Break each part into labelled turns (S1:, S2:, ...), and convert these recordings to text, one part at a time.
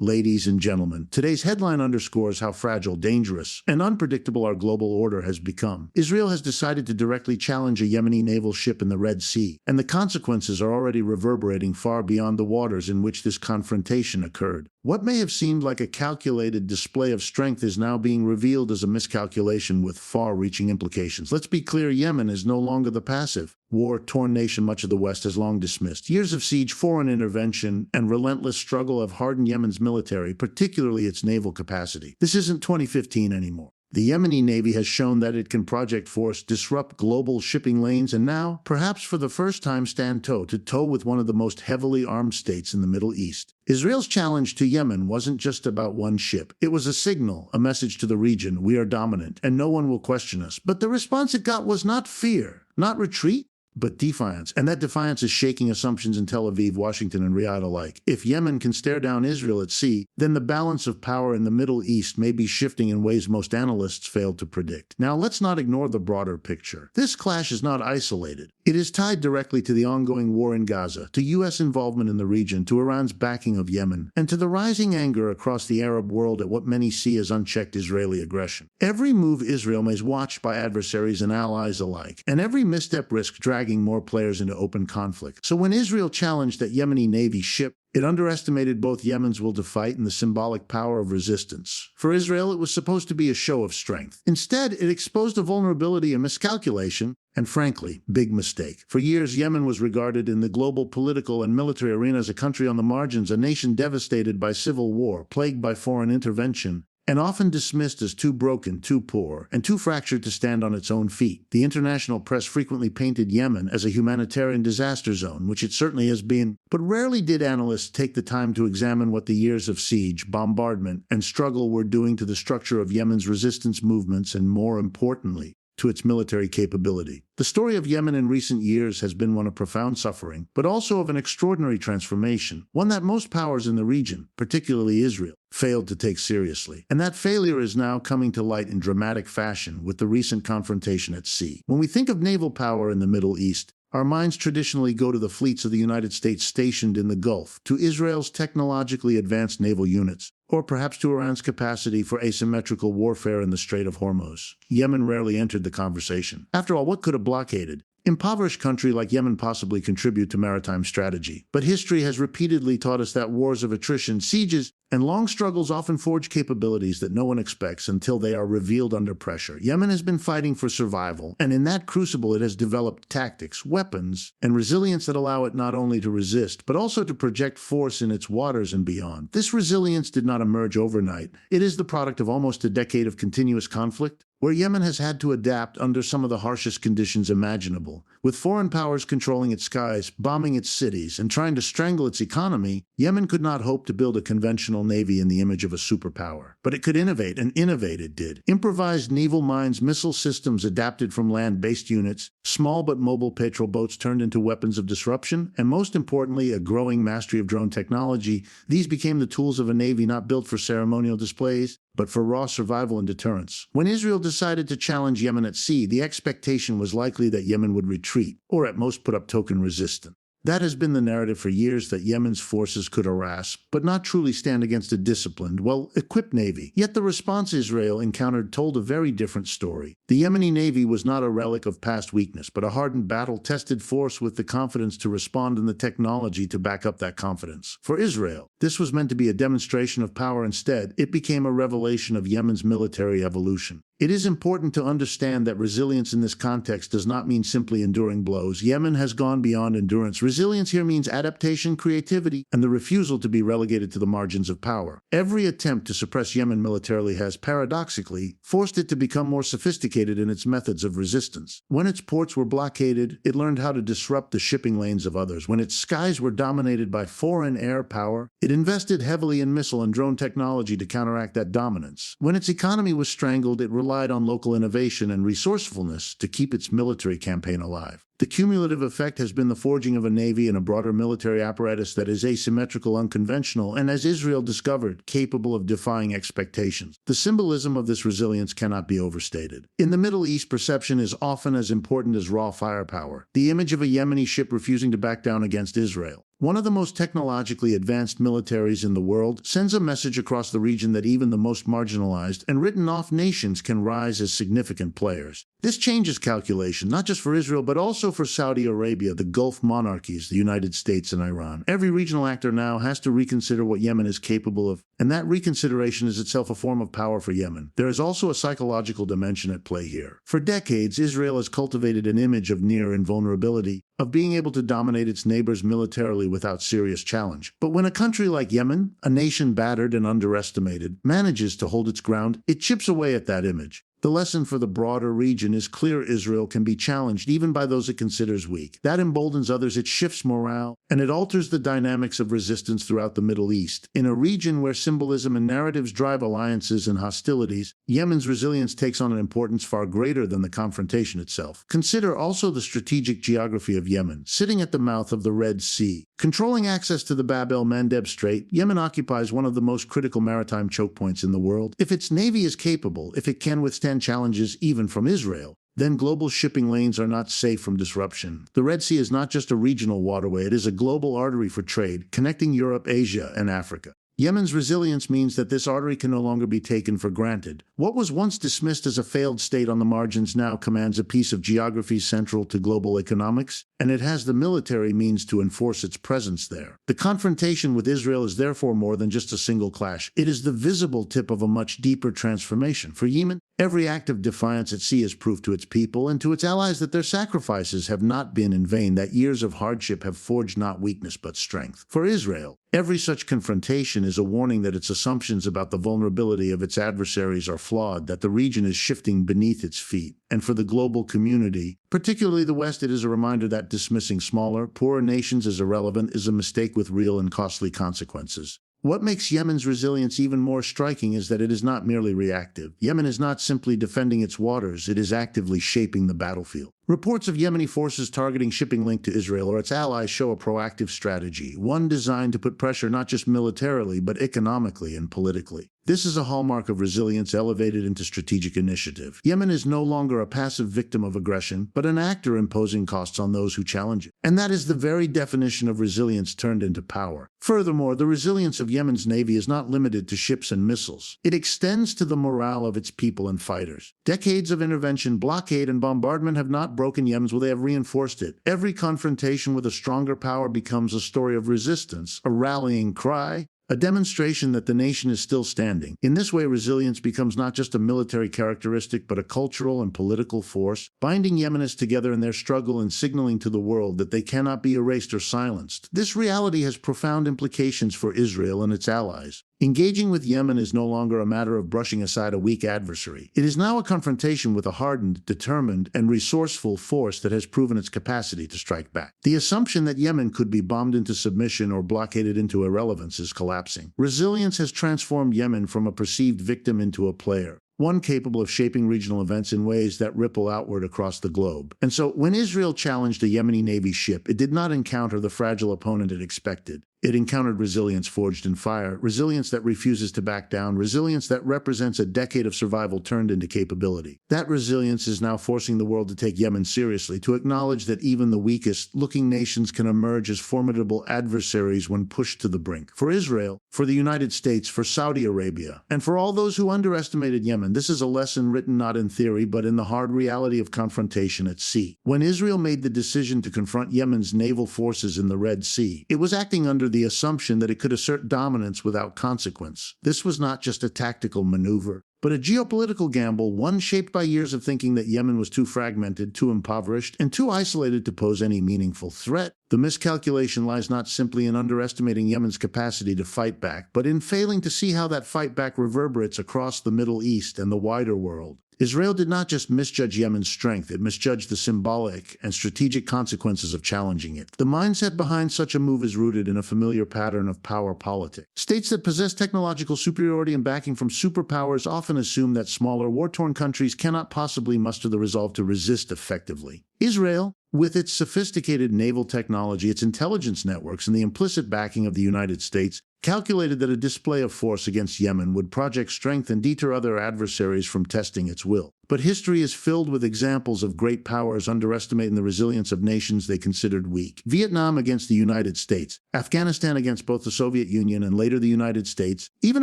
S1: Ladies and gentlemen, today's headline underscores how fragile, dangerous, and unpredictable our global order has become. Israel has decided to directly challenge a Yemeni naval ship in the Red Sea, and the consequences are already reverberating far beyond the waters in which this confrontation occurred. What may have seemed like a calculated display of strength is now being revealed as a miscalculation with far-reaching implications. Let's be clear, Yemen is no longer the passive, war-torn nation much of the West has long dismissed. Years of siege, foreign intervention, and relentless struggle have hardened Yemen's military, particularly its naval capacity. This isn't 2015 anymore. The Yemeni Navy has shown that it can project force, disrupt global shipping lanes, and now, perhaps for the first time, stand toe-to-toe with one of the most heavily armed states in the Middle East. Israel's challenge to Yemen wasn't just about one ship. It was a signal, a message to the region: we are dominant, and no one will question us. But the response it got was not fear, not retreat, but defiance. And that defiance is shaking assumptions in Tel Aviv, Washington, and Riyadh alike. If Yemen can stare down Israel at sea, then the balance of power in the Middle East may be shifting in ways most analysts failed to predict. Now, let's not ignore the broader picture. This clash is not isolated. It is tied directly to the ongoing war in Gaza, to U.S. involvement in the region, to Iran's backing of Yemen, and to the rising anger across the Arab world at what many see as unchecked Israeli aggression. Every move Israel makes is watched by adversaries and allies alike, and every misstep risks dragging more players into open conflict. So when Israel challenged that Yemeni Navy ship, it underestimated both Yemen's will to fight and the symbolic power of resistance. For Israel, it was supposed to be a show of strength. Instead, it exposed a vulnerability and miscalculation, and frankly, big mistake. For years, Yemen was regarded in the global political and military arena as a country on the margins, a nation devastated by civil war, plagued by foreign intervention, and often dismissed as too broken, too poor, and too fractured to stand on its own feet. The international press frequently painted Yemen as a humanitarian disaster zone, which it certainly has been, but rarely did analysts take the time to examine what the years of siege, bombardment, and struggle were doing to the structure of Yemen's resistance movements and, more importantly, to its military capability. The story of Yemen in recent years has been one of profound suffering, but also of an extraordinary transformation, one that most powers in the region, particularly Israel, failed to take seriously. And that failure is now coming to light in dramatic fashion with the recent confrontation at sea. When we think of naval power in the Middle East, our minds traditionally go to the fleets of the United States stationed in the Gulf, to Israel's technologically advanced naval units, or perhaps to Iran's capacity for asymmetrical warfare in the Strait of Hormuz. Yemen rarely entered the conversation. After all, what could a blockaded, impoverished country like Yemen possibly contribute to maritime strategy? But history has repeatedly taught us that wars of attrition, sieges, and long struggles often forge capabilities that no one expects until they are revealed under pressure. Yemen has been fighting for survival, and in that crucible it has developed tactics, weapons, and resilience that allow it not only to resist, but also to project force in its waters and beyond. This resilience did not emerge overnight. It is the product of almost a decade of continuous conflict, where Yemen has had to adapt under some of the harshest conditions imaginable. With foreign powers controlling its skies, bombing its cities, and trying to strangle its economy, Yemen could not hope to build a conventional navy in the image of a superpower. But it could innovate, and innovate it did. Improvised naval mines, missile systems adapted from land-based units, small but mobile patrol boats turned into weapons of disruption, and most importantly, a growing mastery of drone technology. These became the tools of a navy not built for ceremonial displays, but for raw survival and deterrence. When Israel decided to challenge Yemen at sea, the expectation was likely that Yemen would retreat, or at most put up token resistance. That has been the narrative for years, that Yemen's forces could harass, but not truly stand against a disciplined, well-equipped navy. Yet the response Israel encountered told a very different story. The Yemeni navy was not a relic of past weakness, but a hardened, battle-tested force with the confidence to respond and the technology to back up that confidence. For Israel, this was meant to be a demonstration of power. Instead, it became a revelation of Yemen's military evolution. It is important to understand that resilience in this context does not mean simply enduring blows. Yemen has gone beyond endurance. Resilience here means adaptation, creativity, and the refusal to be relegated to the margins of power. Every attempt to suppress Yemen militarily has, paradoxically, forced it to become more sophisticated in its methods of resistance. When its ports were blockaded, it learned how to disrupt the shipping lanes of others. When its skies were dominated by foreign air power, it invested heavily in missile and drone technology to counteract that dominance. When its economy was strangled, it relied on local innovation and resourcefulness to keep its military campaign alive. The cumulative effect has been the forging of a navy and a broader military apparatus that is asymmetrical, unconventional, and, as Israel discovered, capable of defying expectations. The symbolism of this resilience cannot be overstated. In the Middle East, perception is often as important as raw firepower. The image of a Yemeni ship refusing to back down against Israel, one of the most technologically advanced militaries in the world, sends a message across the region that even the most marginalized and written-off nations can rise as significant players. This changes calculation, not just for Israel, but also for Saudi Arabia, the Gulf monarchies, the United States, and Iran. Every regional actor now has to reconsider what Yemen is capable of, and that reconsideration is itself a form of power for Yemen. There is also a psychological dimension at play here. For decades, Israel has cultivated an image of near invulnerability, of being able to dominate its neighbors militarily without serious challenge. But when a country like Yemen, a nation battered and underestimated, manages to hold its ground, it chips away at that image. The lesson for the broader region is clear: Israel can be challenged even by those it considers weak. That emboldens others, it shifts morale, and it alters the dynamics of resistance throughout the Middle East. In a region where symbolism and narratives drive alliances and hostilities, Yemen's resilience takes on an importance far greater than the confrontation itself. Consider also the strategic geography of Yemen. Sitting at the mouth of the Red Sea, controlling access to the Bab el-Mandeb Strait, Yemen occupies one of the most critical maritime choke points in the world. If its navy is capable, if it can withstand challenges even from Israel, then global shipping lanes are not safe from disruption. The Red Sea is not just a regional waterway, it is a global artery for trade, connecting Europe, Asia, and Africa. Yemen's resilience means that this artery can no longer be taken for granted. What was once dismissed as a failed state on the margins now commands a piece of geography central to global economics, and it has the military means to enforce its presence there. The confrontation with Israel is therefore more than just a single clash. It is the visible tip of a much deeper transformation. For Yemen, every act of defiance at sea is proof to its people and to its allies that their sacrifices have not been in vain, that years of hardship have forged not weakness but strength. For Israel, every such confrontation is a warning that its assumptions about the vulnerability of its adversaries are flawed, that the region is shifting beneath its feet. And for the global community, particularly the West, it is a reminder that dismissing smaller, poorer nations as irrelevant is a mistake with real and costly consequences. What makes Yemen's resilience even more striking is that it is not merely reactive. Yemen is not simply defending its waters, it is actively shaping the battlefield. Reports of Yemeni forces targeting shipping linked to Israel or its allies show a proactive strategy, one designed to put pressure not just militarily but economically and politically. This is a hallmark of resilience elevated into strategic initiative. Yemen is no longer a passive victim of aggression, but an actor imposing costs on those who challenge it. And that is the very definition of resilience turned into power. Furthermore, the resilience of Yemen's navy is not limited to ships and missiles. It extends to the morale of its people and fighters. Decades of intervention, blockade, and bombardment have not broken Yemen's will, they have reinforced it. Every confrontation with a stronger power becomes a story of resistance, a rallying cry, a demonstration that the nation is still standing. In this way, resilience becomes not just a military characteristic, but a cultural and political force, binding Yemenis together in their struggle and signaling to the world that they cannot be erased or silenced. This reality has profound implications for Israel and its allies. Engaging with Yemen is no longer a matter of brushing aside a weak adversary. It is now a confrontation with a hardened, determined, and resourceful force that has proven its capacity to strike back. The assumption that Yemen could be bombed into submission or blockaded into irrelevance is collapsing. Resilience has transformed Yemen from a perceived victim into a player, one capable of shaping regional events in ways that ripple outward across the globe. And so, when Israel challenged a Yemeni Navy ship, it did not encounter the fragile opponent it expected. It encountered resilience forged in fire, resilience that refuses to back down, resilience that represents a decade of survival turned into capability. That resilience is now forcing the world to take Yemen seriously, to acknowledge that even the weakest-looking nations can emerge as formidable adversaries when pushed to the brink. For Israel, for the United States, for Saudi Arabia, and for all those who underestimated Yemen, this is a lesson written not in theory but in the hard reality of confrontation at sea. When Israel made the decision to confront Yemen's naval forces in the Red Sea, it was acting under the assumption that it could assert dominance without consequence. This was not just a tactical maneuver, but a geopolitical gamble, one shaped by years of thinking that Yemen was too fragmented, too impoverished, and too isolated to pose any meaningful threat. The miscalculation lies not simply in underestimating Yemen's capacity to fight back, but in failing to see how that fight back reverberates across the Middle East and the wider world. Israel did not just misjudge Yemen's strength, it misjudged the symbolic and strategic consequences of challenging it. The mindset behind such a move is rooted in a familiar pattern of power politics. States that possess technological superiority and backing from superpowers often assume that smaller, war-torn countries cannot possibly muster the resolve to resist effectively. Israel, with its sophisticated naval technology, its intelligence networks, and the implicit backing of the United States, calculated that a display of force against Yemen would project strength and deter other adversaries from testing its will. But history is filled with examples of great powers underestimating the resilience of nations they considered weak. Vietnam against the United States, Afghanistan against both the Soviet Union and later the United States, even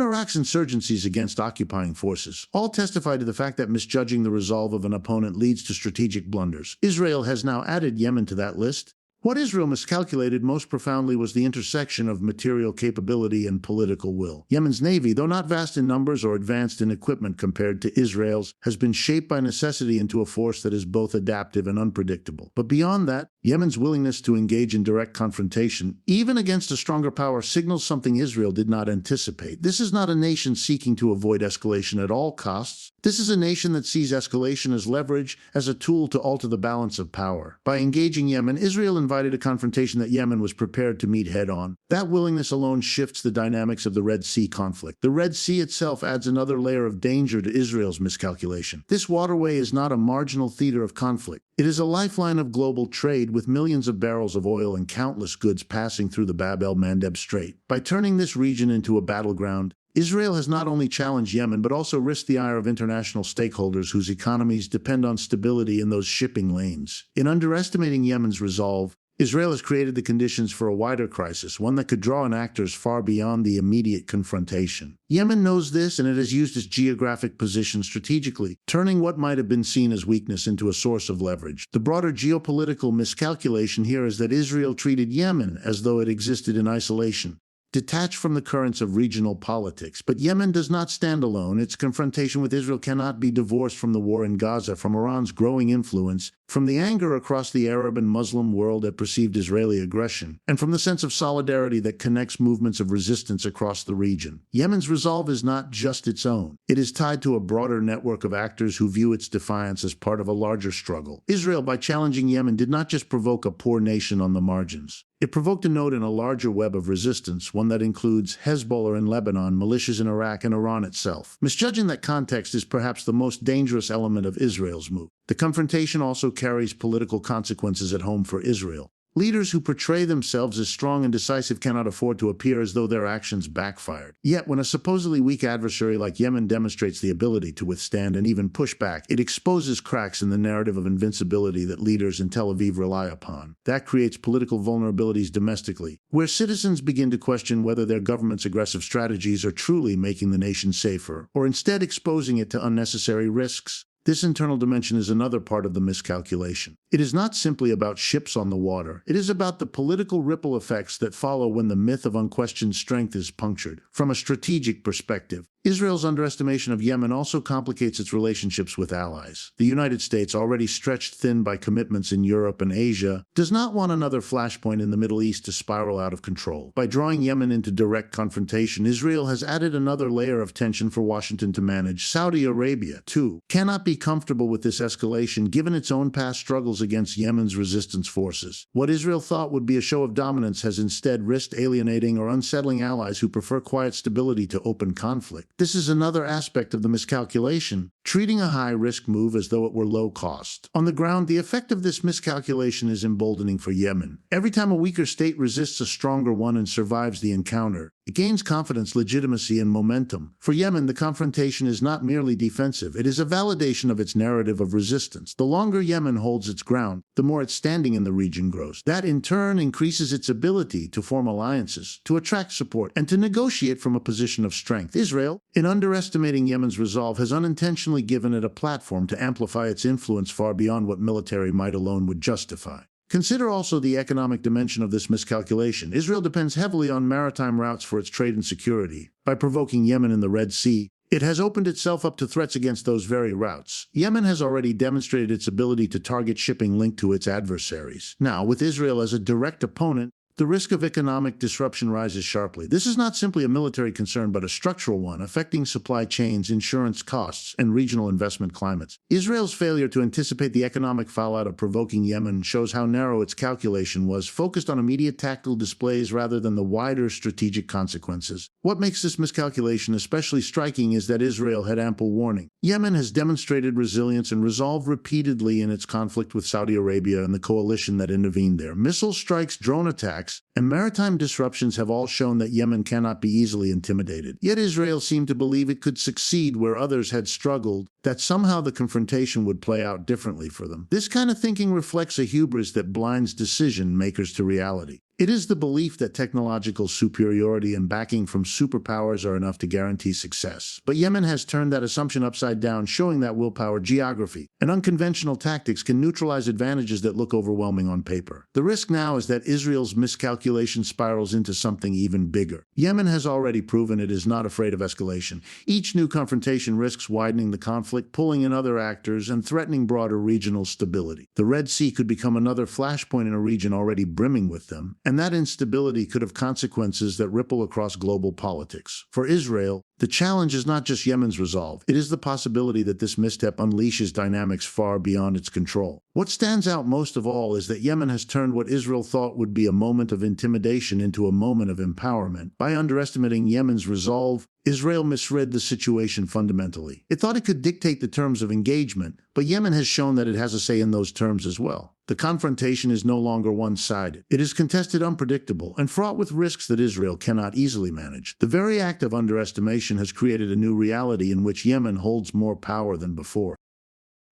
S1: Iraq's insurgencies against occupying forces, all testify to the fact that misjudging the resolve of an opponent leads to strategic blunders. Israel has now added Yemen to that list. What Israel miscalculated most profoundly was the intersection of material capability and political will. Yemen's navy, though not vast in numbers or advanced in equipment compared to Israel's, has been shaped by necessity into a force that is both adaptive and unpredictable. But beyond that, Yemen's willingness to engage in direct confrontation, even against a stronger power, signals something Israel did not anticipate. This is not a nation seeking to avoid escalation at all costs. This is a nation that sees escalation as leverage, as a tool to alter the balance of power. By engaging Yemen, Israel invited a confrontation that Yemen was prepared to meet head-on. That willingness alone shifts the dynamics of the Red Sea conflict. The Red Sea itself adds another layer of danger to Israel's miscalculation. This waterway is not a marginal theater of conflict. It is a lifeline of global trade, with millions of barrels of oil and countless goods passing through the Bab el-Mandeb Strait. By turning this region into a battleground, Israel has not only challenged Yemen but also risked the ire of international stakeholders whose economies depend on stability in those shipping lanes. In underestimating Yemen's resolve, Israel has created the conditions for a wider crisis, one that could draw in actors far beyond the immediate confrontation. Yemen knows this, and it has used its geographic position strategically, turning what might have been seen as weakness into a source of leverage. The broader geopolitical miscalculation here is that Israel treated Yemen as though it existed in isolation, detached from the currents of regional politics. But Yemen does not stand alone. Its confrontation with Israel cannot be divorced from the war in Gaza, from Iran's growing influence, from the anger across the Arab and Muslim world at perceived Israeli aggression, and from the sense of solidarity that connects movements of resistance across the region. Yemen's resolve is not just its own. It is tied to a broader network of actors who view its defiance as part of a larger struggle. Israel, by challenging Yemen, did not just provoke a poor nation on the margins. It provoked a node in a larger web of resistance, one that includes Hezbollah in Lebanon, militias in Iraq, and Iran itself. Misjudging that context is perhaps the most dangerous element of Israel's move. The confrontation also carries political consequences at home for Israel. Leaders who portray themselves as strong and decisive cannot afford to appear as though their actions backfired. Yet, when a supposedly weak adversary like Yemen demonstrates the ability to withstand and even push back, it exposes cracks in the narrative of invincibility that leaders in Tel Aviv rely upon. That creates political vulnerabilities domestically, where citizens begin to question whether their government's aggressive strategies are truly making the nation safer, or instead exposing it to unnecessary risks. This internal dimension is another part of the miscalculation. It is not simply about ships on the water. It is about the political ripple effects that follow when the myth of unquestioned strength is punctured. From a strategic perspective, Israel's underestimation of Yemen also complicates its relationships with allies. The United States, already stretched thin by commitments in Europe and Asia, does not want another flashpoint in the Middle East to spiral out of control. By drawing Yemen into direct confrontation, Israel has added another layer of tension for Washington to manage. Saudi Arabia, too, cannot be comfortable with this escalation given its own past struggles against Yemen's resistance forces. What Israel thought would be a show of dominance has instead risked alienating or unsettling allies who prefer quiet stability to open conflict. This is another aspect of the miscalculation, treating a high-risk move as though it were low cost. On the ground, the effect of this miscalculation is emboldening for Yemen. Every time a weaker state resists a stronger one and survives the encounter, it gains confidence, legitimacy, and momentum. For Yemen, the confrontation is not merely defensive. It is a validation of its narrative of resistance. The longer Yemen holds its ground, the more its standing in the region grows. That, in turn, increases its ability to form alliances, to attract support, and to negotiate from a position of strength. Israel, in underestimating Yemen's resolve, has unintentionally given it a platform to amplify its influence far beyond what military might alone would justify. Consider also the economic dimension of this miscalculation. Israel depends heavily on maritime routes for its trade and security. By provoking Yemen in the Red Sea, it has opened itself up to threats against those very routes. Yemen has already demonstrated its ability to target shipping linked to its adversaries. Now, with Israel as a direct opponent, the risk of economic disruption rises sharply. This is not simply a military concern, but a structural one, affecting supply chains, insurance costs, and regional investment climates. Israel's failure to anticipate the economic fallout of provoking Yemen shows how narrow its calculation was, focused on immediate tactical displays rather than the wider strategic consequences. What makes this miscalculation especially striking is that Israel had ample warning. Yemen has demonstrated resilience and resolve repeatedly in its conflict with Saudi Arabia and the coalition that intervened there. Missile strikes, drone attacks, attacks, and maritime disruptions have all shown that Yemen cannot be easily intimidated. Yet Israel seemed to believe it could succeed where others had struggled, that somehow the confrontation would play out differently for them. This kind of thinking reflects a hubris that blinds decision-makers to reality. It is the belief that technological superiority and backing from superpowers are enough to guarantee success. But Yemen has turned that assumption upside down, showing that willpower, geography, and unconventional tactics can neutralize advantages that look overwhelming on paper. The risk now is that Israel's miscalculation spirals into something even bigger. Yemen has already proven it is not afraid of escalation. Each new confrontation risks widening the conflict, pulling in other actors, and threatening broader regional stability. The Red Sea could become another flashpoint in a region already brimming with them, and that instability could have consequences that ripple across global politics. For Israel, the challenge is not just Yemen's resolve, it is the possibility that this misstep unleashes dynamics far beyond its control. What stands out most of all is that Yemen has turned what Israel thought would be a moment of intimidation into a moment of empowerment. By underestimating Yemen's resolve, Israel misread the situation fundamentally. It thought it could dictate the terms of engagement, but Yemen has shown that it has a say in those terms as well. The confrontation is no longer one-sided. It is contested, unpredictable, and fraught with risks that Israel cannot easily manage. The very act of underestimation has created a new reality in which Yemen holds more power than before.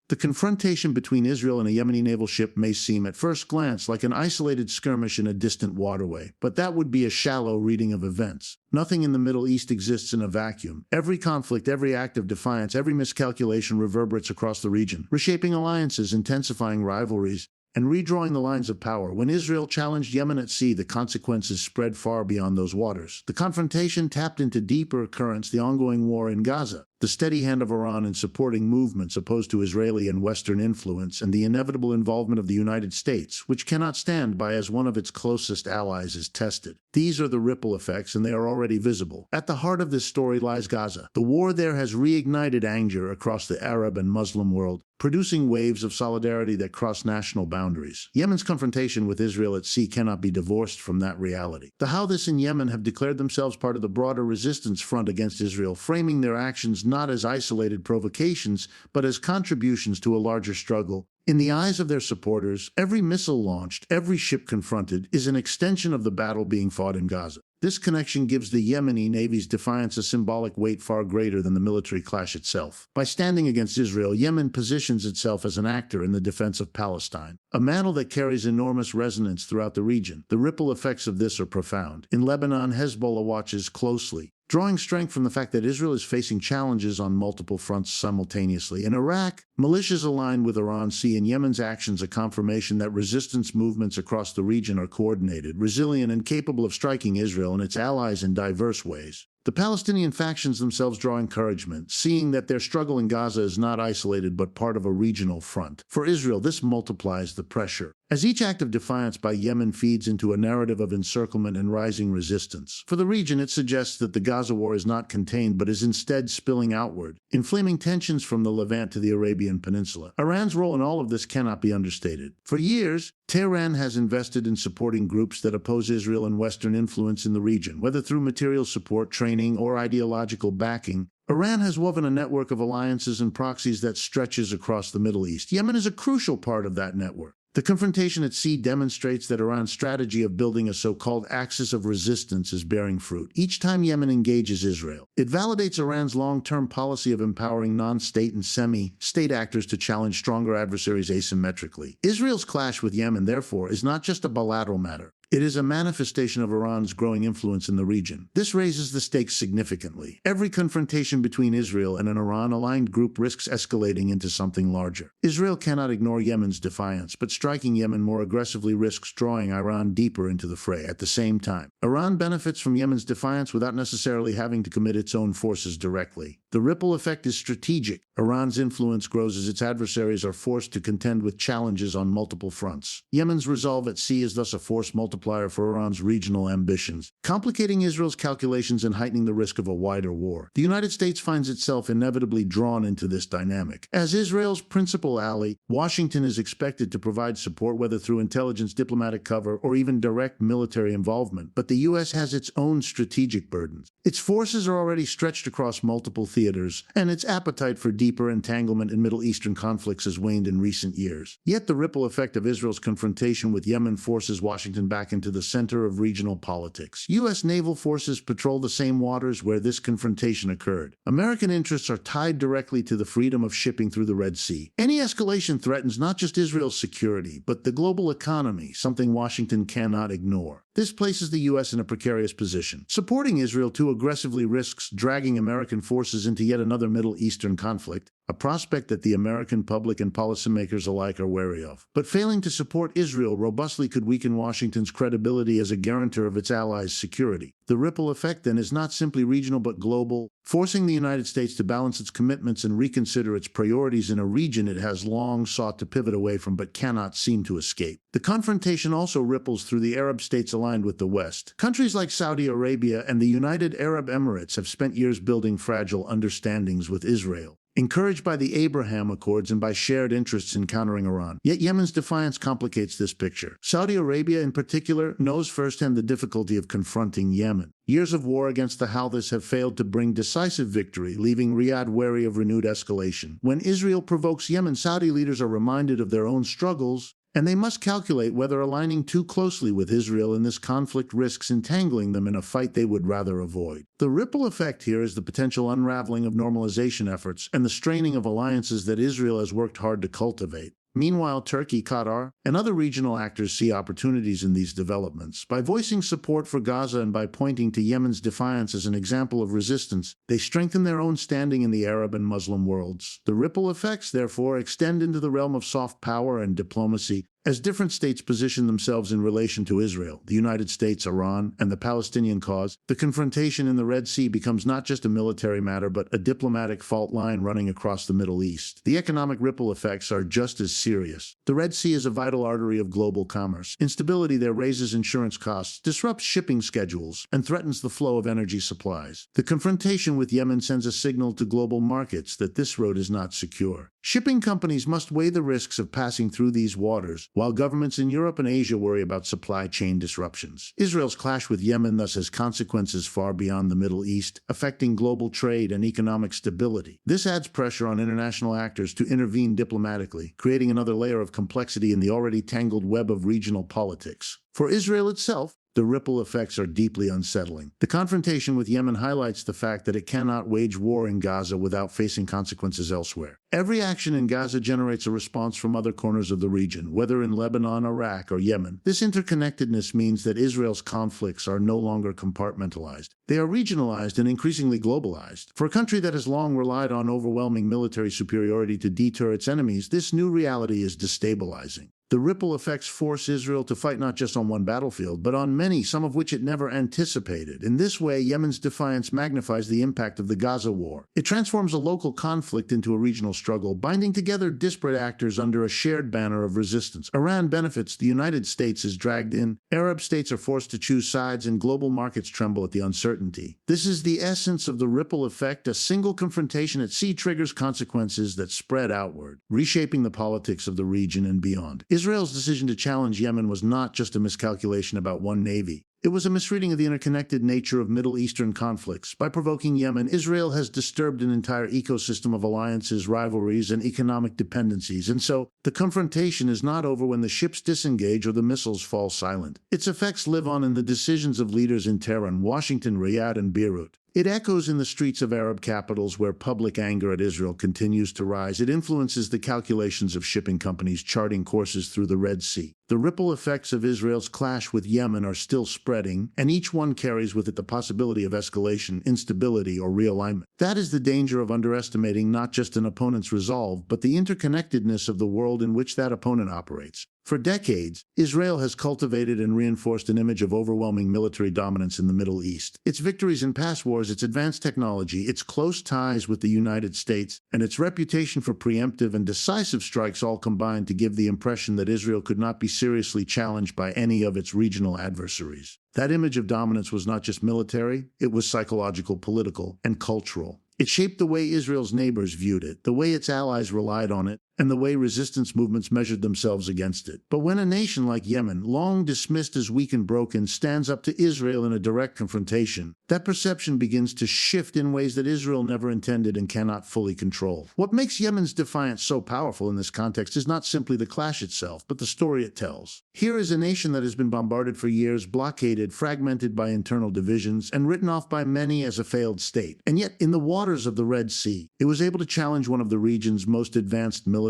S1: The confrontation between Israel and a Yemeni naval ship may seem at first glance like an isolated skirmish in a distant waterway, but that would be a shallow reading of events. Nothing in the Middle East exists in a vacuum. Every conflict, every act of defiance, every miscalculation reverberates across the region, reshaping alliances, intensifying rivalries, and redrawing the lines of power. When Israel challenged Yemen at sea, the consequences spread far beyond those waters. The confrontation tapped into deeper currents: the ongoing war in Gaza, the steady hand of Iran in supporting movements opposed to Israeli and Western influence, and the inevitable involvement of the United States, which cannot stand by as one of its closest allies is tested. These are the ripple effects, and they are already visible. At the heart of this story lies Gaza. The war there has reignited anger across the Arab and Muslim world, producing waves of solidarity that cross national boundaries. Yemen's confrontation with Israel at sea cannot be divorced from that reality. The Houthis in Yemen have declared themselves part of the broader resistance front against Israel, framing their actions not as isolated provocations, but as contributions to a larger struggle. In the eyes of their supporters, every missile launched, every ship confronted, is an extension of the battle being fought in Gaza. This connection gives the Yemeni Navy's defiance a symbolic weight far greater than the military clash itself. By standing against Israel, Yemen positions itself as an actor in the defense of Palestine, a mantle that carries enormous resonance throughout the region. The ripple effects of this are profound. In Lebanon, Hezbollah watches closely, drawing strength from the fact that Israel is facing challenges on multiple fronts simultaneously. In Iraq, militias aligned with Iran see in Yemen's actions a confirmation that resistance movements across the region are coordinated, resilient, and capable of striking Israel and its allies in diverse ways. The Palestinian factions themselves draw encouragement, seeing that their struggle in Gaza is not isolated but part of a regional front. For Israel, this multiplies the pressure, as each act of defiance by Yemen feeds into a narrative of encirclement and rising resistance. For the region, it suggests that the Gaza war is not contained but is instead spilling outward, inflaming tensions from the Levant to the Arabian Peninsula. Iran's role in all of this cannot be understated. For years, Tehran has invested in supporting groups that oppose Israel and Western influence in the region, whether through material support, training, or ideological backing. Iran has woven a network of alliances and proxies that stretches across the Middle East. Yemen is a crucial part of that network. The confrontation at sea demonstrates that Iran's strategy of building a so-called axis of resistance is bearing fruit. Each time Yemen engages Israel, it validates Iran's long-term policy of empowering non-state and semi-state actors to challenge stronger adversaries asymmetrically. Israel's clash with Yemen, therefore, is not just a bilateral matter. It is a manifestation of Iran's growing influence in the region. This raises the stakes significantly. Every confrontation between Israel and an Iran-aligned group risks escalating into something larger. Israel cannot ignore Yemen's defiance, but striking Yemen more aggressively risks drawing Iran deeper into the fray. At the same time, Iran benefits from Yemen's defiance without necessarily having to commit its own forces directly. The ripple effect is strategic. Iran's influence grows as its adversaries are forced to contend with challenges on multiple fronts. Yemen's resolve at sea is thus a force multiplier for Iran's regional ambitions, complicating Israel's calculations and heightening the risk of a wider war. The United States finds itself inevitably drawn into this dynamic. As Israel's principal ally, Washington is expected to provide support, whether through intelligence, diplomatic cover, or even direct military involvement. But the U.S. has its own strategic burdens. Its forces are already stretched across multiple theaters, theaters, and its appetite for deeper entanglement in Middle Eastern conflicts has waned in recent years. Yet the ripple effect of Israel's confrontation with Yemen forces Washington back into the center of regional politics. U.S. naval forces patrol the same waters where this confrontation occurred. American interests are tied directly to the freedom of shipping through the Red Sea. Any escalation threatens not just Israel's security, but the global economy, something Washington cannot ignore. This places the U.S. in a precarious position. Supporting Israel too aggressively risks dragging American forces into yet another Middle Eastern conflict, a prospect that the American public and policymakers alike are wary of. But failing to support Israel robustly could weaken Washington's credibility as a guarantor of its allies' security. The ripple effect, then, is not simply regional but global, forcing the United States to balance its commitments and reconsider its priorities in a region it has long sought to pivot away from but cannot seem to escape. The confrontation also ripples through the Arab states aligned with the West. Countries like Saudi Arabia and the United Arab Emirates have spent years building fragile understandings with Israel, encouraged by the Abraham Accords and by shared interests in countering Iran. Yet Yemen's defiance complicates this picture. Saudi Arabia, in particular, knows firsthand the difficulty of confronting Yemen. Years of war against the Houthis have failed to bring decisive victory, leaving Riyadh wary of renewed escalation. When Israel provokes Yemen, Saudi leaders are reminded of their own struggles, and they must calculate whether aligning too closely with Israel in this conflict risks entangling them in a fight they would rather avoid. The ripple effect here is the potential unraveling of normalization efforts and the straining of alliances that Israel has worked hard to cultivate. Meanwhile, Turkey, Qatar, and other regional actors see opportunities in these developments. By voicing support for Gaza and by pointing to Yemen's defiance as an example of resistance, they strengthen their own standing in the Arab and Muslim worlds. The ripple effects, therefore, extend into the realm of soft power and diplomacy, as different states position themselves in relation to Israel, the United States, Iran, and the Palestinian cause. The confrontation in the Red Sea becomes not just a military matter but a diplomatic fault line running across the Middle East. The economic ripple effects are just as serious. The Red Sea is a vital artery of global commerce. Instability there raises insurance costs, disrupts shipping schedules, and threatens the flow of energy supplies. The confrontation with Yemen sends a signal to global markets that this road is not secure. Shipping companies must weigh the risks of passing through these waters, while governments in Europe and Asia worry about supply chain disruptions. Israel's clash with Yemen thus has consequences far beyond the Middle East, affecting global trade and economic stability. This adds pressure on international actors to intervene diplomatically, creating another layer of complexity in the already tangled web of regional politics. For Israel itself, the ripple effects are deeply unsettling. The confrontation with Yemen highlights the fact that it cannot wage war in Gaza without facing consequences elsewhere. Every action in Gaza generates a response from other corners of the region, whether in Lebanon, Iraq, or Yemen. This interconnectedness means that Israel's conflicts are no longer compartmentalized. They are regionalized and increasingly globalized. For a country that has long relied on overwhelming military superiority to deter its enemies, this new reality is destabilizing. The ripple effects force Israel to fight not just on one battlefield, but on many, some of which it never anticipated. In this way, Yemen's defiance magnifies the impact of the Gaza war. It transforms a local conflict into a regional struggle, binding together disparate actors under a shared banner of resistance. Iran benefits, the United States is dragged in, Arab states are forced to choose sides, and global markets tremble at the uncertainty. This is the essence of the ripple effect. A single confrontation at sea triggers consequences that spread outward, reshaping the politics of the region and beyond. Israel's decision to challenge Yemen was not just a miscalculation about one navy. It was a misreading of the interconnected nature of Middle Eastern conflicts. By provoking Yemen, Israel has disturbed an entire ecosystem of alliances, rivalries, and economic dependencies. And so, the confrontation is not over when the ships disengage or the missiles fall silent. Its effects live on in the decisions of leaders in Tehran, Washington, Riyadh, and Beirut. It echoes in the streets of Arab capitals where public anger at Israel continues to rise. It influences the calculations of shipping companies charting courses through the Red Sea. The ripple effects of Israel's clash with Yemen are still spreading, and each one carries with it the possibility of escalation, instability, or realignment. That is the danger of underestimating not just an opponent's resolve, but the interconnectedness of the world in which that opponent operates. For decades, Israel has cultivated and reinforced an image of overwhelming military dominance in the Middle East. Its victories in past wars, its advanced technology, its close ties with the United States, and its reputation for preemptive and decisive strikes all combined to give the impression that Israel could not be seriously challenged by any of its regional adversaries. That image of dominance was not just military, it was psychological, political, and cultural. It shaped the way Israel's neighbors viewed it, the way its allies relied on it, and the way resistance movements measured themselves against it. But when a nation like Yemen, long dismissed as weak and broken, stands up to Israel in a direct confrontation, that perception begins to shift in ways that Israel never intended and cannot fully control. What makes Yemen's defiance so powerful in this context is not simply the clash itself, but the story it tells. Here is a nation that has been bombarded for years, blockaded, fragmented by internal divisions, and written off by many as a failed state. And yet, in the waters of the Red Sea, it was able to challenge one of the region's most advanced militaries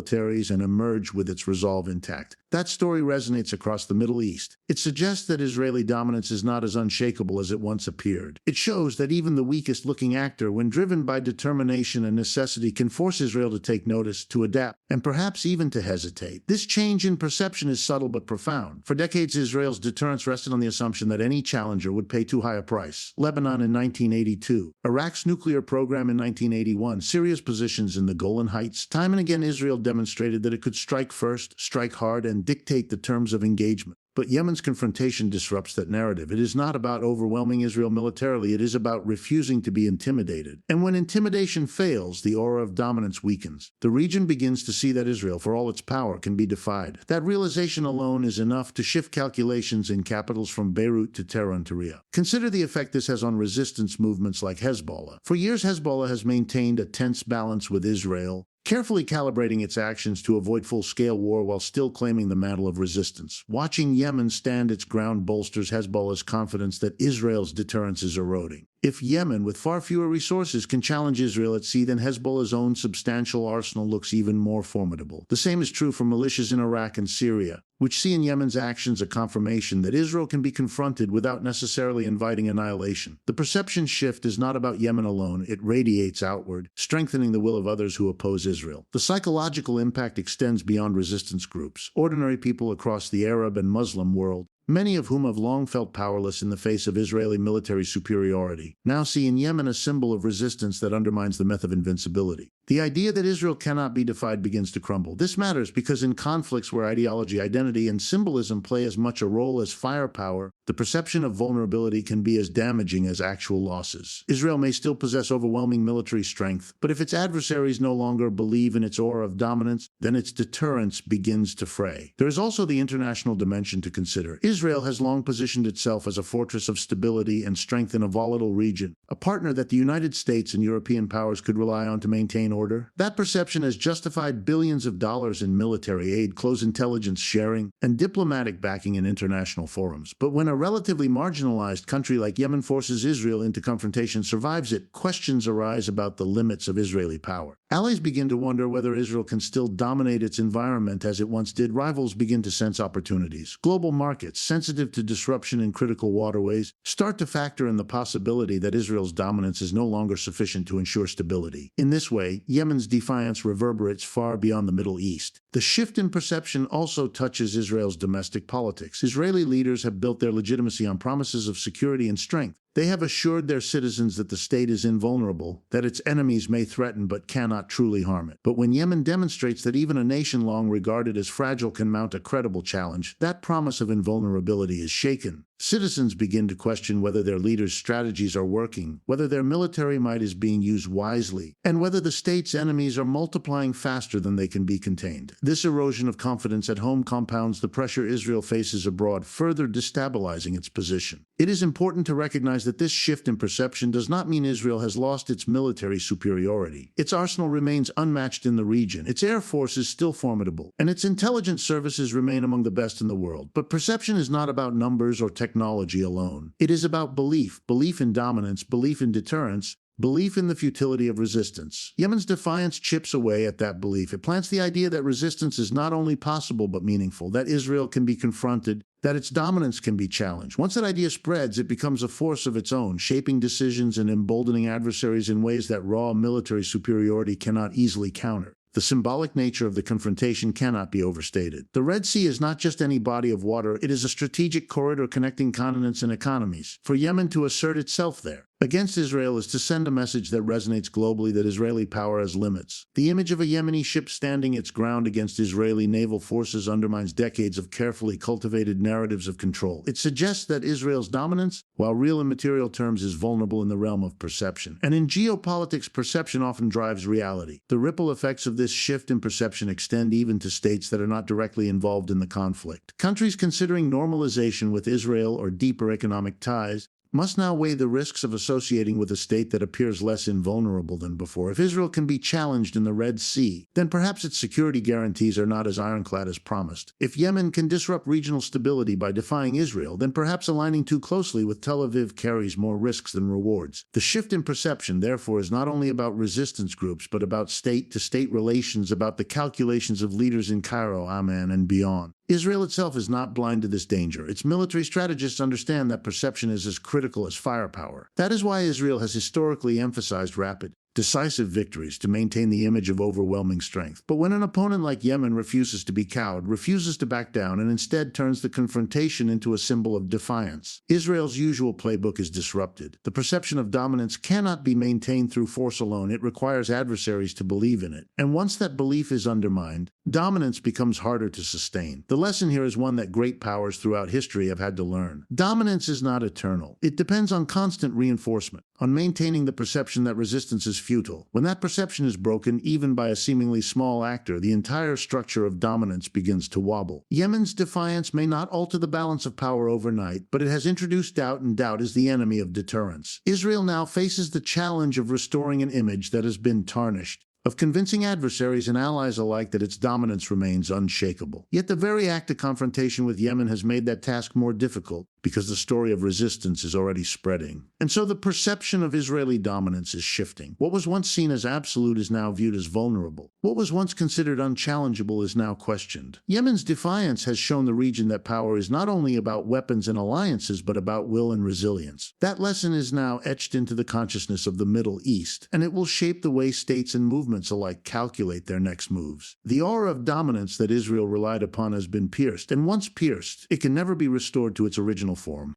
S1: and emerge with its resolve intact. That story resonates across the Middle East. It suggests that Israeli dominance is not as unshakable as it once appeared. It shows that even the weakest-looking actor, when driven by determination and necessity, can force Israel to take notice, to adapt, and perhaps even to hesitate. This change in perception is subtle but profound. For decades, Israel's deterrence rested on the assumption that any challenger would pay too high a price. Lebanon in 1982, Iraq's nuclear program in 1981, Syria's positions in the Golan Heights. Time and again, Israel demonstrated that it could strike first, strike hard, and dictate the terms of engagement. But Yemen's confrontation disrupts that narrative. It is not about overwhelming Israel militarily, it is about refusing to be intimidated. And when intimidation fails, the aura of dominance weakens. The region begins to see that Israel, for all its power, can be defied. That realization alone is enough to shift calculations in capitals from Beirut to Tehran to Riyadh. Consider the effect this has on resistance movements like Hezbollah. For years, Hezbollah has maintained a tense balance with Israel, carefully calibrating its actions to avoid full-scale war while still claiming the mantle of resistance. Watching Yemen stand its ground bolsters Hezbollah's confidence that Israel's deterrence is eroding. If Yemen, with far fewer resources, can challenge Israel at sea, then Hezbollah's own substantial arsenal looks even more formidable. The same is true for militias in Iraq and Syria, which see in Yemen's actions a confirmation that Israel can be confronted without necessarily inviting annihilation. The perception shift is not about Yemen alone, it radiates outward, strengthening the will of others who oppose Israel. The psychological impact extends beyond resistance groups. Ordinary people across the Arab and Muslim world, many of whom have long felt powerless in the face of Israeli military superiority, now see in Yemen a symbol of resistance that undermines the myth of invincibility. The idea that Israel cannot be defied begins to crumble. This matters because in conflicts where ideology, identity, and symbolism play as much a role as firepower, the perception of vulnerability can be as damaging as actual losses. Israel may still possess overwhelming military strength, but if its adversaries no longer believe in its aura of dominance, then its deterrence begins to fray. There is also the international dimension to consider. Israel has long positioned itself as a fortress of stability and strength in a volatile region, a partner that the United States and European powers could rely on to maintain order. That perception has justified billions of dollars in military aid, close intelligence sharing, and diplomatic backing in international forums. But when a relatively marginalized country like Yemen forces Israel into confrontation, survives it, questions arise about the limits of Israeli power. Allies begin to wonder whether Israel can still dominate its environment as it once did. Rivals begin to sense opportunities. Global markets, sensitive to disruption in critical waterways, start to factor in the possibility that Israel's dominance is no longer sufficient to ensure stability. In this way, Yemen's defiance reverberates far beyond the Middle East. The shift in perception also touches Israel's domestic politics. Israeli leaders have built their legitimacy on promises of security and strength. They have assured their citizens that the state is invulnerable, that its enemies may threaten but cannot truly harm it. But when Yemen demonstrates that even a nation long regarded as fragile can mount a credible challenge, that promise of invulnerability is shaken. Citizens begin to question whether their leaders' strategies are working, whether their military might is being used wisely, and whether the state's enemies are multiplying faster than they can be contained. This erosion of confidence at home compounds the pressure Israel faces abroad, further destabilizing its position. It is important to recognize that this shift in perception does not mean Israel has lost its military superiority. Its arsenal remains unmatched in the region, its air force is still formidable, and its intelligence services remain among the best in the world. But perception is not about numbers or technology alone. It is about belief in dominance, belief in deterrence, belief in the futility of resistance. Yemen's defiance chips away at that belief. It plants the idea that resistance is not only possible but meaningful, that Israel can be confronted, that its dominance can be challenged. Once that idea spreads, it becomes a force of its own, shaping decisions and emboldening adversaries in ways that raw military superiority cannot easily counter. The symbolic nature of the confrontation cannot be overstated. The Red Sea is not just any body of water, it is a strategic corridor connecting continents and economies. For Yemen to assert itself there, against Israel is to send a message that resonates globally that Israeli power has limits. The image of a Yemeni ship standing its ground against Israeli naval forces undermines decades of carefully cultivated narratives of control. It suggests that Israel's dominance, while real in material terms, is vulnerable in the realm of perception. And in geopolitics, perception often drives reality. The ripple effects of this shift in perception extend even to states that are not directly involved in the conflict. Countries considering normalization with Israel or deeper economic ties must now weigh the risks of associating with a state that appears less invulnerable than before. If Israel can be challenged in the Red Sea, then perhaps its security guarantees are not as ironclad as promised. If Yemen can disrupt regional stability by defying Israel, then perhaps aligning too closely with Tel Aviv carries more risks than rewards. The shift in perception, therefore, is not only about resistance groups, but about state-to-state relations, about the calculations of leaders in Cairo, Amman, and beyond. Israel itself is not blind to this danger. Its military strategists understand that perception is as critical as firepower. That is why Israel has historically emphasized rapid, decisive victories to maintain the image of overwhelming strength. But when an opponent like Yemen refuses to be cowed, refuses to back down, and instead turns the confrontation into a symbol of defiance, Israel's usual playbook is disrupted. The perception of dominance cannot be maintained through force alone. It requires adversaries to believe in it. And once that belief is undermined, dominance becomes harder to sustain. The lesson here is one that great powers throughout history have had to learn. Dominance is not eternal. It depends on constant reinforcement, on maintaining the perception that resistance is futile. When that perception is broken, even by a seemingly small actor, the entire structure of dominance begins to wobble. Yemen's defiance may not alter the balance of power overnight, but it has introduced doubt, and doubt is the enemy of deterrence. Israel now faces the challenge of restoring an image that has been tarnished, of convincing adversaries and allies alike that its dominance remains unshakable. Yet the very act of confrontation with Yemen has made that task more difficult, because the story of resistance is already spreading. And so the perception of Israeli dominance is shifting. What was once seen as absolute is now viewed as vulnerable. What was once considered unchallengeable is now questioned. Yemen's defiance has shown the region that power is not only about weapons and alliances, but about will and resilience. That lesson is now etched into the consciousness of the Middle East, and it will shape the way states and movements alike calculate their next moves. The aura of dominance that Israel relied upon has been pierced, and once pierced, it can never be restored to its original form.